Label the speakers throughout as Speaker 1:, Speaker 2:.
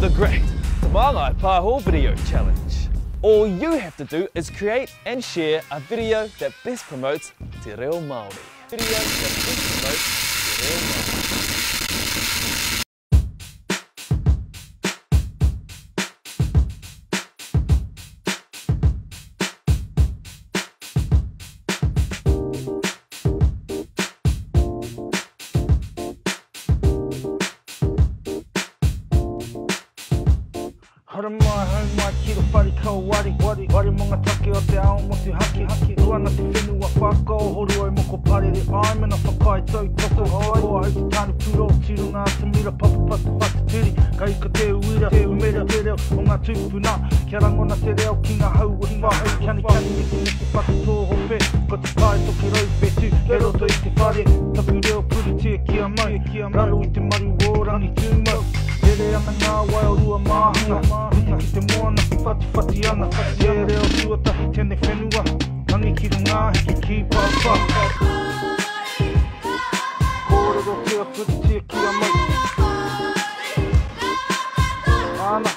Speaker 1: The great Māngai Pāho video challenge. All you have to do is create and share a video that best promotes te reo Māori. Video that best promotes te reo Māori.
Speaker 2: Hara mai, hau mai, kiro whare kau wari Wari monga take o te ao mo te haki Ruana te whenua whakao, horu ai moko parere ai Mena whakai tau toko ai Koa hau te tāne puro, tiru ngā te mira Papa pata pata tiri, ka ika te uira Umera te reo o ngā tūpuna Kia rangona te reo ki ngā hau e whahau Kani miki miki pata tōho pe Ko te kai toki rau petu, ke roto i te whare Tapu reo puri tia kia mai Raro i te maru o rangi tūmau Tere ana ngā wai o rua māhanga Uta ki te moana, whati ana Te reo tuatahi tēnei whenua Rangi ki runga hiki ki pāpā Kōrero tia puri tia kia mai Ana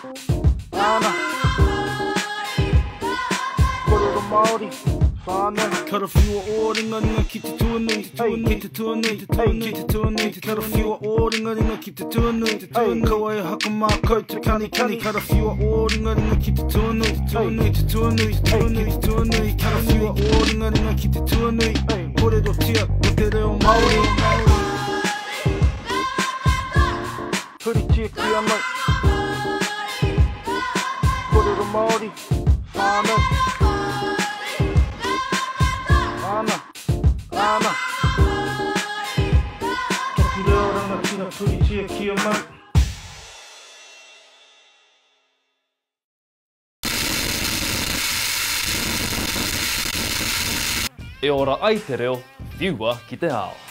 Speaker 2: Kōrero Māori Kara whiua o ringa ki te tuanui Ki te tuanui, ki te tuanui Kara whiua o ringa ki te tuanui Kaua e haka mā kau te kani Kara whiua o ringa ki te tuanui Ki te tuanui, Kara whiua o ringa ki te tuanui Kōrero tia o te reo Māori Puri tia ki anau Kōrero Māori whānau Ana Toki reo ranga tina puri tia kia mau
Speaker 1: E ora ai te reo, whiua ki te ao.